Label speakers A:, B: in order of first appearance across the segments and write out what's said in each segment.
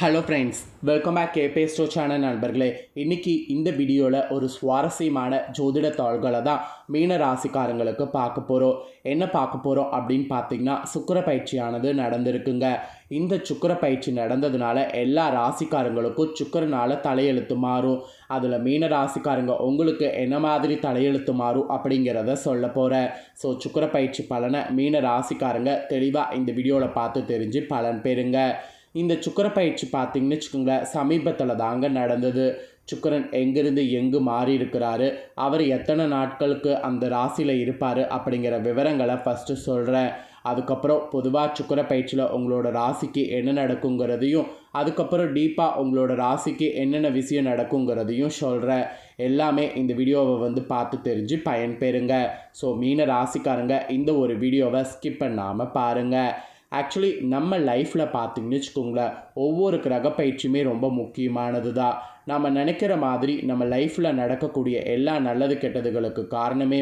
A: Hello friends, welcome back கேபே ஸ்டோ channel நண்பர்களே. இன்றைக்கி இந்த வீடியோவில் ஒரு சுவாரஸ்யமான ஜோதிட தாள்களை தான் மீன ராசிக்காரங்களுக்கு பார்க்க போகிறோம். என்ன பார்க்க போகிறோம் அப்படின்னு பார்த்தீங்கன்னா, சுக்கிர பயிற்சியானது நடந்திருக்குங்க. இந்த சுக்கிர பயிற்சி நடந்ததுனால எல்லா ராசிக்காரங்களுக்கும் சுக்கிரனால் தலையெழுத்து மாறும். அதில் மீன ராசிக்காரங்க உங்களுக்கு என்ன மாதிரி தலையெழுத்து மாறும் அப்படிங்கிறத சொல்ல போகிறேன். ஸோ சுக்கிர பயிற்சி பலனை மீன ராசிக்காரங்க தெளிவாக இந்த வீடியோவில் பார்த்து தெரிஞ்சு பலன் பெறுங்க. இந்த சுக்கிர பயிற்சி பார்த்திங்கன்னு வச்சுக்கோங்களேன், சமீபத்தில் தாங்க நடந்தது. சுக்கிரன் எங்கிருந்து எங்கு மாறி இருக்கிறாரு, அவர் எத்தனை நாட்களுக்கு அந்த ராசியில் இருப்பார் அப்படிங்கிற விவரங்களை ஃபஸ்ட்டு சொல்கிறேன். அதுக்கப்புறம் பொதுவாக சுக்கிர பயிற்சியில் உங்களோட ராசிக்கு என்ன நடக்குங்கிறதையும், அதுக்கப்புறம் டீப்பாக உங்களோட ராசிக்கு என்னென்ன விஷயம் நடக்குங்கிறதையும் சொல்கிறேன். எல்லாமே இந்த வீடியோவை பார்த்து தெரிஞ்சு பயன்பெறுங்க. ஸோ மீன ராசிக்காரங்க இந்த ஒரு வீடியோவை ஸ்கிப் பண்ணாமல் பாருங்கள். ஆக்சுவலி நம்ம லைஃப்பில் பார்த்திங்கன்னு வச்சுக்கோங்களேன், ஒவ்வொரு கிரக பயிற்சியுமே ரொம்ப முக்கியமானது தான். நம்ம நினைக்கிற மாதிரி நம்ம லைஃப்பில் நடக்கக்கூடிய எல்லா நல்லது கெட்டதுகளுக்கு காரணமே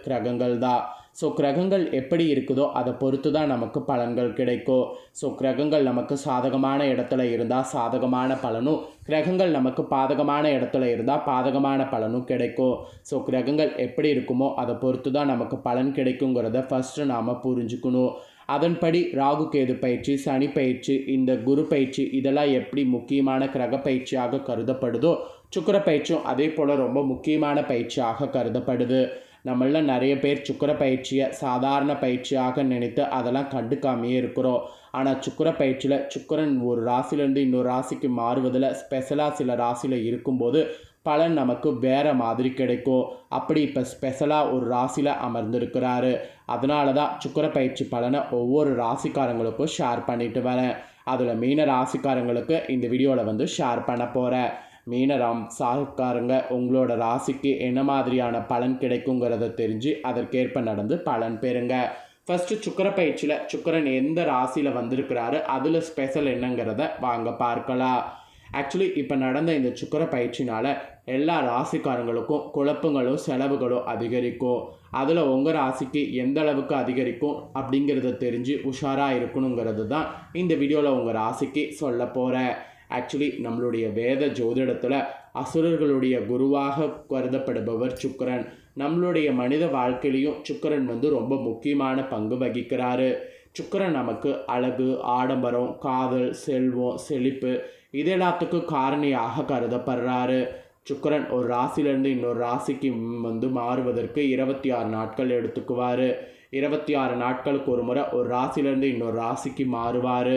A: கிரகங்கள் தான். ஸோ கிரகங்கள் எப்படி இருக்குதோ அதை பொறுத்து தான் நமக்கு பலன்கள் கிடைக்கும். ஸோ கிரகங்கள் நமக்கு சாதகமான இடத்துல இருந்தால் சாதகமான பலனும், கிரகங்கள் நமக்கு பாதகமான இடத்துல இருந்தால் பாதகமான பலனும் கிடைக்கும். ஸோ கிரகங்கள் எப்படி இருக்குமோ அதை பொறுத்து தான் நமக்கு பலன் கிடைக்குங்கிறத ஃபஸ்ட்டு நாம் புரிஞ்சுக்கணும். அதன்படி ராகு கேது பயிற்சி, சனி பயிற்சி, இந்த குரு பயிற்சி இதெல்லாம் எப்படி முக்கியமான கிரக பயிற்சியாக கருதப்படுதோ, சுக்கிர பயிற்சியும் அதே போல் ரொம்ப முக்கியமான பயிற்சியாக கருதப்படுது. நம்மள நிறைய பேர் சுக்கிர பயிற்சியை சாதாரண பயிற்சியாக நினைத்து அதெல்லாம் கண்டுக்காமையே இருக்கிறோம். ஆனால் சுக்கிர பயிற்சியில் சுக்கிரன் ஒரு ராசிலேருந்து இன்னொரு ராசிக்கு மாறுவதில் ஸ்பெஷலாக சில ராசியில் இருக்கும்போது பலன் நமக்கு வேறு மாதிரி கிடைக்கும். அப்படி இப்போ ஸ்பெஷலாக ஒரு ராசியில் அமர்ந்திருக்கிறாரு. அதனால தான் சுக்கிர பயிற்சி பலனை ஒவ்வொரு ராசிக்காரங்களுக்கும் ஷேர் பண்ணிட்டு வரேன். அதில் மீன ராசிக்காரங்களுக்கு இந்த வீடியோவில் ஷேர் பண்ண போகிறேன். மீன ராசிக்காரங்க உங்களோட ராசிக்கு என்ன மாதிரியான பலன் கிடைக்குங்கிறத தெரிஞ்சு அதற்கேற்ப நடந்து பலன் பெறுங்க. ஃபஸ்ட்டு சுக்கிர பயிற்சியில் சுக்கிரன் எந்த ராசியில் வந்திருக்கிறாரு, அதில் ஸ்பெஷல் என்னங்கிறத வாங்க பார்க்கலாம். ஆக்சுவலி இப்போ நடந்த இந்த சுக்கிர பயிற்சினால் எல்லா ராசிக்காரங்களுக்கும் குழப்பங்களும் செலவுகளும் அதிகரிக்கும். அதில் உங்கள் ராசிக்கு எந்த அளவுக்கு அதிகரிக்கும் அப்படிங்கிறத தெரிஞ்சு உஷாராக இருக்கணுங்கிறது தான் இந்த வீடியோவில் உங்கள் ராசிக்கு சொல்ல போகிறேன். ஆக்சுவலி நம்மளுடைய வேத ஜோதிடத்தில் அசுரர்களுடைய குருவாக கருதப்படுபவர் சுக்கிரன். நம்மளுடைய மனித வாழ்க்கையிலையும் சுக்கிரன் ரொம்ப முக்கியமான பங்கு வகிக்கிறாரு. சுக்கிரன் நமக்கு அழகு, ஆடம்பரம், காதல், செல்வம், செழிப்பு இது எல்லாத்துக்கும் காரணியாக கருதப்படுறாரு. சுக்கிரன் ஒரு ராசியிலேருந்து இன்னொரு ராசிக்கு மாறுவதற்கு 26 நாட்கள் எடுத்துக்குவார். 26 நாட்களுக்கு ஒரு முறை ஒரு ராசியிலேருந்து இன்னொரு ராசிக்கு மாறுவார்.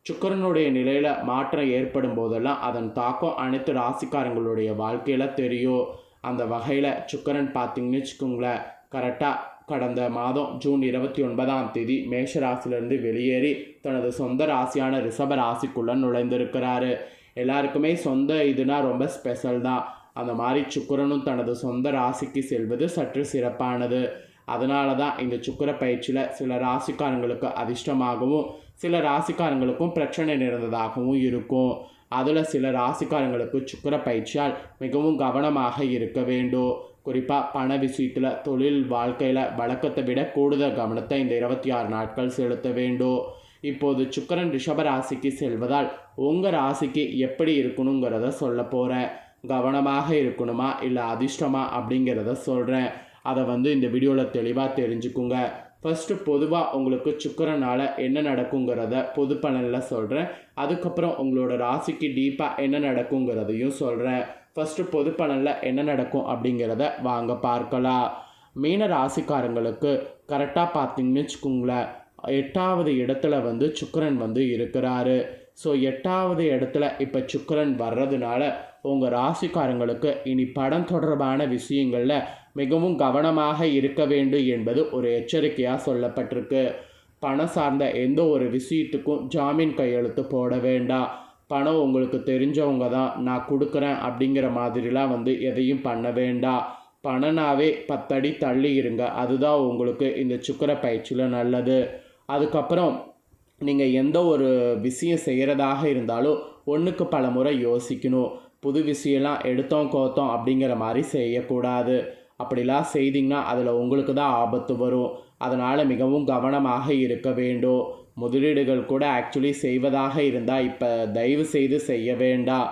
A: சுக்கிரனுடைய நிலையில் மாற்றம் ஏற்படும் போதெல்லாம் அதன் தாக்கம் அனைத்து ராசிக்காரங்களுடைய வாழ்க்கையில் தெரியும். அந்த வகையில் சுக்கிரன் பார்த்திங்கன்னு வச்சுக்கோங்களேன், கரெக்டாக கடந்த மாதம் ஜூன் 29ஆம் தேதி மேஷ ராசியிலிருந்து வெளியேறி தனது சொந்த ராசியான ரிஷப ராசிக்குள்ளே நுழைந்திருக்கிறாரு. எல்லாருக்குமே சொந்த இதுனா ரொம்ப ஸ்பெஷல் தான். அந்த மாதிரி சுக்கிரனும் தனது சொந்த ராசிக்கு செல்வது சற்று சிறப்பானது. அதனால தான் இந்த சுக்கிர பயிற்சியில் சில ராசிக்காரங்களுக்கு அதிர்ஷ்டமாகவும் சில ராசிக்காரங்களுக்கும் பிரச்சனை நிறைந்ததாகவும் இருக்கும். அதில் சில ராசிக்காரங்களுக்கு சுக்கிர பயிற்சியால் மிகவும் கவனமாக இருக்க வேண்டும். குறிப்பாக பண விஷயத்தில், தொழில் வாழ்க்கையில் வழக்கத்தை விட கூடுதல் கவனத்தை இந்த 26 நாட்கள் செலுத்த வேண்டும். இப்போது சுக்கிரன் ரிஷப ராசிக்கு செல்வதால் உங்கள் ராசிக்கு எப்படி இருக்கணுங்கிறத சொல்ல போகிறேன். கவனமாக இருக்கணுமா இல்லை அதிர்ஷ்டமா அப்படிங்கிறத சொல்கிறேன். அதை இந்த வீடியோவில் தெளிவாக தெரிஞ்சுக்குங்க. ஃபஸ்ட்டு பொதுவாக உங்களுக்கு சுக்கிரனால் என்ன நடக்குங்கிறத பொது பலனில் சொல்கிறேன். அதுக்கப்புறம் உங்களோட ராசிக்கு டீப்பாக என்ன நடக்குங்கிறதையும் சொல்கிறேன். ஃபஸ்ட்டு பொது பலனில் என்ன நடக்கும் அப்படிங்கிறத வாங்க பார்க்கலாம். மீன ராசிக்காரங்களுக்கு கரெக்டாக பார்த்திங்கன்னு வச்சுக்கோங்களேன், 8வது இடத்துல சுக்கிரன் இருக்கிறாரு. ஸோ 8வது இடத்துல இப்போ சுக்கிரன் வர்றதுனால உங்கள் ராசிக்காரங்களுக்கு இனி படம் தொடர்பான விஷயங்களில் மிகவும் கவனமாக இருக்க வேண்டும் என்பது ஒரு எச்சரிக்கையாக சொல்லப்பட்டிருக்கு. பணம் சார்ந்த எந்த ஒரு விஷயத்துக்கும் ஜாமீன் கையெழுத்து போட வேண்டாம். பணம் உங்களுக்கு தெரிஞ்சவங்க தான் நான் கொடுக்குறேன் அப்படிங்கிற மாதிரிலாம் எதையும் பண்ண வேண்டாம். பணனாவே 10 அடி தள்ளி இருங்க. அதுதான் உங்களுக்கு இந்த சுக்கிர பயிற்சியில் நல்லது. அதுக்கப்புறம் நீங்கள் எந்த ஒரு விஷயம் செய்கிறதாக இருந்தாலும் ஒன்றுக்கு பல முறை யோசிக்கணும். புது விஷயம்லாம் எடுத்தோம் கோத்தோம் அப்படிங்கிற மாதிரி செய்யக்கூடாது. அப்படிலாம் செய்திங்கன்னா அதில் உங்களுக்கு தான் ஆபத்து வரும். அதனால் மிகவும் கவனமாக இருக்க வேண்டும். முதலீடுகள் கூட ஆக்சுவலி செய்வதாக இருந்தால் இப்போ தயவு செய்து செய்ய வேண்டாம்.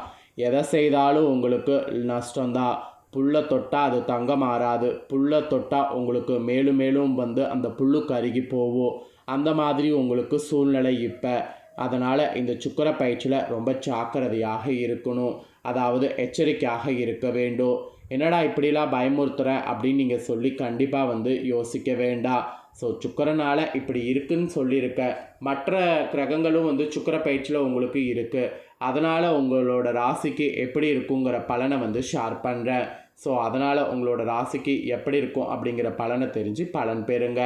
A: எதை செய்தாலும் உங்களுக்கு நஷ்டம்தான். புல்லை தொட்டால் அது தங்கம் மாறாது. புல்லை தொட்டால் உங்களுக்கு மேலும் மேலும் வந்து அந்த புல்லு கருகி போகும். அந்த மாதிரி உங்களுக்கு சூழ்நிலை இப்போ. அதனால் இந்த சுக்கிர பயிற்சியில் ரொம்ப ஜாக்கிரதையாக இருக்கணும். அதாவது எச்சரிக்கையாக இருக்க வேண்டும். என்னடா இப்படிலாம் பயமுறுத்துகிறேன் அப்படின்னு நீங்கள் சொல்லி கண்டிப்பாக வந்து யோசிக்க வேண்டாம். ஸோ சுக்கிரனால் இப்படி இருக்குன்னு சொல்லியிருக்க. மற்ற கிரகங்களும் வந்து சுக்கிர பயிற்சியில் உங்களுக்கு இருக்குது. அதனால் உங்களோட ராசிக்கு எப்படி இருக்குங்கிற பலனை வந்து ஷேர் பண்ணுறேன். ஸோ அதனால் உங்களோட ராசிக்கு எப்படி இருக்கும் அப்படிங்கிற பலனை தெரிஞ்சு பலன் பெறுங்க.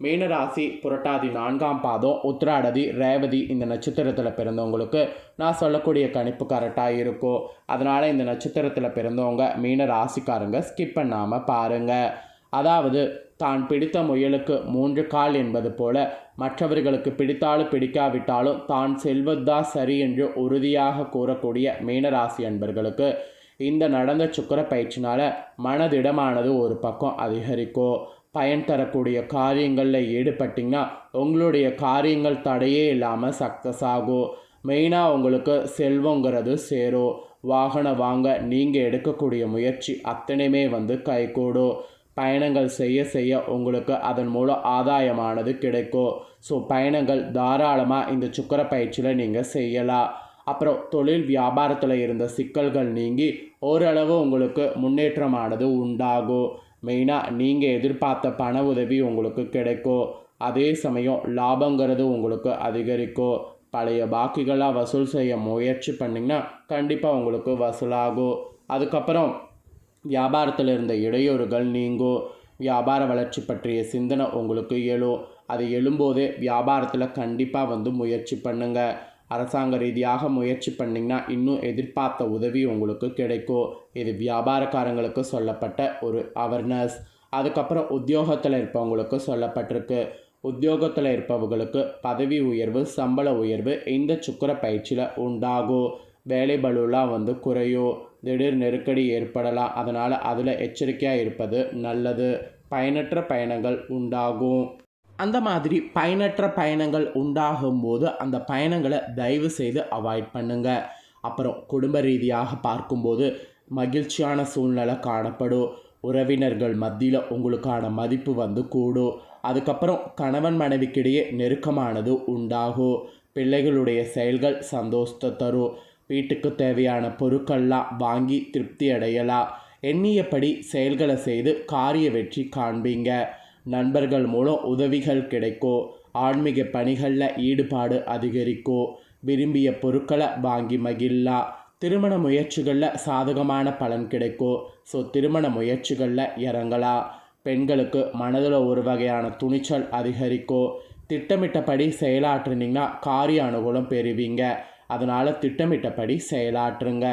A: மீனராசி புரட்டாதி 4ஆம் பாதம், உத்திராடதி, ரேவதி இந்த நட்சத்திரத்தில் பிறந்தவங்களுக்கு நான் சொல்லக்கூடிய கணிப்பு கரெக்டாக இருக்கும். அதனால் இந்த நட்சத்திரத்தில் பிறந்தவங்க மீன ராசிக்காரங்க ஸ்கிப் பண்ணாமல் பாருங்கள். அதாவது தான் பிடித்த முயலுக்கு 3 கால் என்பது போல மற்றவர்களுக்கு பிடித்தாலும் பிடிக்காவிட்டாலும் தான் செல்வதுதான் சரி என்று உறுதியாக கூறக்கூடிய மீனராசி அன்பர்களுக்கு இந்த நடந்த சுக்கிர பயிற்சினால் மனதிடமானது ஒரு பக்கம் அதிகரிக்கும். பயன் தரக்கூடிய காரியங்களில் ஈடுபட்டிங்கன்னா உங்களுடைய காரியங்கள் தடையே இல்லாமல் சக்ஸஸ் ஆகும். மெயினாக உங்களுக்கு செல்வங்கிறது சேரும். வாகனம் வாங்க நீங்கள் எடுக்கக்கூடிய முயற்சி அத்தனையுமே வந்து கைகூடும். பயணங்கள் செய்ய செய்ய உங்களுக்கு அதன் மூலம் ஆதாயமானது கிடைக்கும். ஸோ பயணங்கள் தாராளமாக இந்த சுக்கிர பயிற்சியில் நீங்கள் செய்யலாம். அப்புறம் தொழில் வியாபாரத்தில் இருந்த சிக்கல்கள் நீங்கி ஓரளவு உங்களுக்கு முன்னேற்றமானது உண்டாகும். மெயினாக நீங்கள் எதிர்பார்த்த பண உதவி உங்களுக்கு கிடைக்கும். அதே சமயம் லாபங்கிறது உங்களுக்கு அதிகரிக்கும். பழைய பாக்கிகளாக வசூல் செய்ய முயற்சி பண்ணிங்கன்னா கண்டிப்பாக உங்களுக்கு வசூலாகும். அதுக்கப்புறம் வியாபாரத்தில் இருந்த இடையூறுகள் நீங்கும். வியாபார வளர்ச்சி பற்றிய சிந்தனை உங்களுக்கு எழும். அது எழும்போதே வியாபாரத்தில் கண்டிப்பாக வந்து முயற்சி பண்ணுங்கள். அரசாங்க ரீதியாக முயற்சி பண்ணிங்கன்னா இன்னும் எதிர்பார்த்த உதவி உங்களுக்கு கிடைக்கும். இது வியாபாரக்காரங்களுக்கு சொல்லப்பட்ட ஒரு அவேர்னஸ். அதுக்கப்புறம் உத்தியோகத்தில் இருப்பவங்களுக்கு சொல்லப்பட்டிருக்கு. உத்தியோகத்தில் இருப்பவர்களுக்கு பதவி உயர்வு, சம்பள உயர்வு இந்த சுக்கிர பயிற்சியில் உண்டாகும். வேலை பளுலாம் வந்து குறையும். திடீர் நெருக்கடி ஏற்படலாம். அதனால் அதில் எச்சரிக்கையாக இருப்பது நல்லது. பயனற்ற பயணங்கள் உண்டாகும். அந்த மாதிரி பயனற்ற பயணங்கள் உண்டாகும்போது அந்த பயணங்களை தயவு செய்து அவாய்ட் பண்ணுங்கள். அப்புறம் குடும்ப ரீதியாக பார்க்கும்போது மகிழ்ச்சியான சூழ்நிலை காணப்படும். உறவினர்கள் மத்தியில் உங்களுக்கான மதிப்பு வந்து கூடும். அதுக்கப்புறம் கணவன் மனைவிக்கிடையே நெருக்கமானது உண்டாகும். பிள்ளைகளுடைய செயல்கள் சந்தோஷத்தை தரும். வீட்டுக்கு தேவையான பொருட்கள்லாம் வாங்கி திருப்தி அடையலாம். எண்ணியபடி செயல்களை செய்து காரிய வெற்றி காண்பீங்க. நண்பர்கள் மூலம் உதவிகள் கிடைக்கும். ஆன்மீக பணிகளில் ஈடுபாடு அதிகரிக்கும். விரும்பிய பொருட்களை வாங்கி மகிழலாம். திருமண முயற்சிகளில் சாதகமான பலன் கிடைக்கும். ஸோ திருமண முயற்சிகளில் இறங்கலாம். பெண்களுக்கு மனதில் ஒரு வகையான துணிச்சல் அதிகரிக்கும். திட்டமிட்டபடி செயலாற்றினீங்கன்னா காரிய அனுகூலம் பெறுவீங்க. அதனால் திட்டமிட்டபடி செயலாற்றுங்க.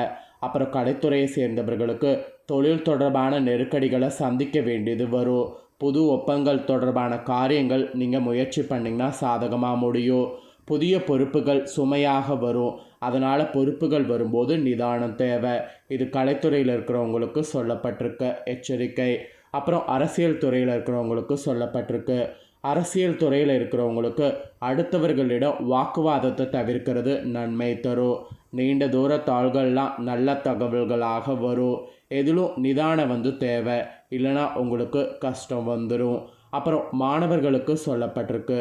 A: அப்புறம் கலைத்துறையை சேர்ந்தவர்களுக்கு தொழில் தொடர்பான நெருக்கடிகளை சந்திக்க வேண்டியது வரும். புது ஒப்பந்தங்கள் தொடர்பான காரியங்கள் நீங்கள் முயற்சி பண்ணிங்கன்னா சாதகமாக முடியும். புதிய பொறுப்புகள் சுமையாக வரும். அதனால் பொறுப்புகள் வரும்போது நிதானம் தேவை. இது கலைத்துறையில் இருக்கிறவங்களுக்கு சொல்லப்பட்டிருக்க எச்சரிக்கை. அப்புறம் அரசியல் துறையில் இருக்கிறவங்களுக்கு சொல்லப்பட்டிருக்கு. அரசியல் துறையில் இருக்கிறவங்களுக்கு அடுத்தவர்களிடம் வாக்குவாதத்தை தவிர்க்கிறது நன்மை தரும். நீண்ட தூர தாள்கள்லாம் நல்ல தகவல்களாக வரும். எதிலும் நிதானம் வந்து தேவை. இல்லைனா உங்களுக்கு கஷ்டம் வந்துடும். அப்புறம் மாணவர்களுக்கு சொல்லப்பட்டிருக்கு.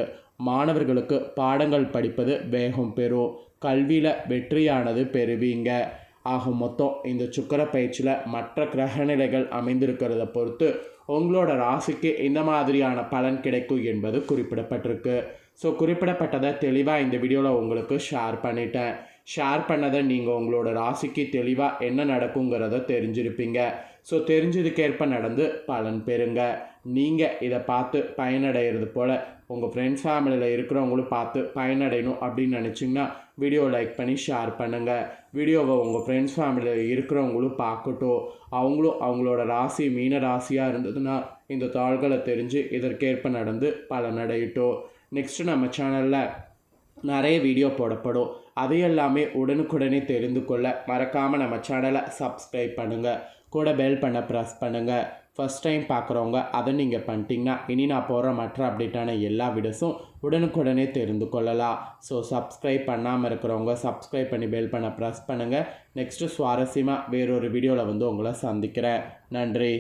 A: மாணவர்களுக்கு பாடங்கள் படிப்பது வேகம் பெறும். கல்வியில் வெற்றியானது பெறுவீங்க. ஆக மொத்தம் இந்த சுக்கிர பயிற்சியில் மற்ற கிரகநிலைகள் அமைந்திருக்கிறத பொறுத்து உங்களோட ராசிக்கு இந்த மாதிரியான பலன் கிடைக்கும் என்பது குறிப்பிடப்பட்டிருக்கு. ஸோ குறிப்பிடப்பட்டதை தெளிவாக இந்த வீடியோவில் உங்களுக்கு ஷேர் பண்ணிட்டேன். ஷேர் பண்ணதை நீங்கள் உங்களோட ராசிக்கு தெளிவாக என்ன நடக்குங்கிறத தெரிஞ்சிருப்பீங்க. ஸோ தெரிஞ்சதுக்கேற்ப நடந்து பலன் பெறுங்க. நீங்கள் இதை பார்த்து பயனடைகிறது போல் உங்கள் ஃப்ரெண்ட்ஸ் ஃபேமிலியில் இருக்கிறவங்களும் பார்த்து பயனடையணும் அப்படின்னு நினச்சிங்கன்னா வீடியோ லைக் பண்ணி ஷேர் பண்ணுங்கள். வீடியோவை உங்கள் ஃப்ரெண்ட்ஸ் ஃபேமிலியில் இருக்கிறவங்களும் பார்க்கட்டும். அவங்களும் அவங்களோட ராசி மீன ராசியாக இருந்ததுன்னா இந்த தாள்களை தெரிஞ்சு இதற்கேற்ப நடந்து பலனடையட்டும். நெக்ஸ்ட்டு நம்ம சேனலில் நிறைய வீடியோ போடப்படும். அதையெல்லாமே உடனுக்குடனே தெரிந்து கொள்ள மறக்காமல் நம்ம சேனலை சப்ஸ்கிரைப் பண்ணுங்கள். கூட பெல் பண்ண ப்ரெஸ் பண்ணுங்கள். ஃபஸ்ட் டைம் பார்க்குறவங்க அதை நீங்கள் பண்ணிட்டீங்கன்னா இனி நான் போடுற மற்ற அப்டேட்டான எல்லா வீடியோஸும் உடனுக்குடனே தெரிந்து கொள்ளலாம். ஸோ சப்ஸ்கிரைப் பண்ணாமல் இருக்கிறவங்க சப்ஸ்கிரைப் பண்ணி பெல் பண்ண ப்ரெஸ் பண்ணுங்கள். நெக்ஸ்ட்டு சுவாரஸ்யமாக வேறொரு வீடியோவில் வந்து உங்களை சந்திக்கிறேன். நன்றி.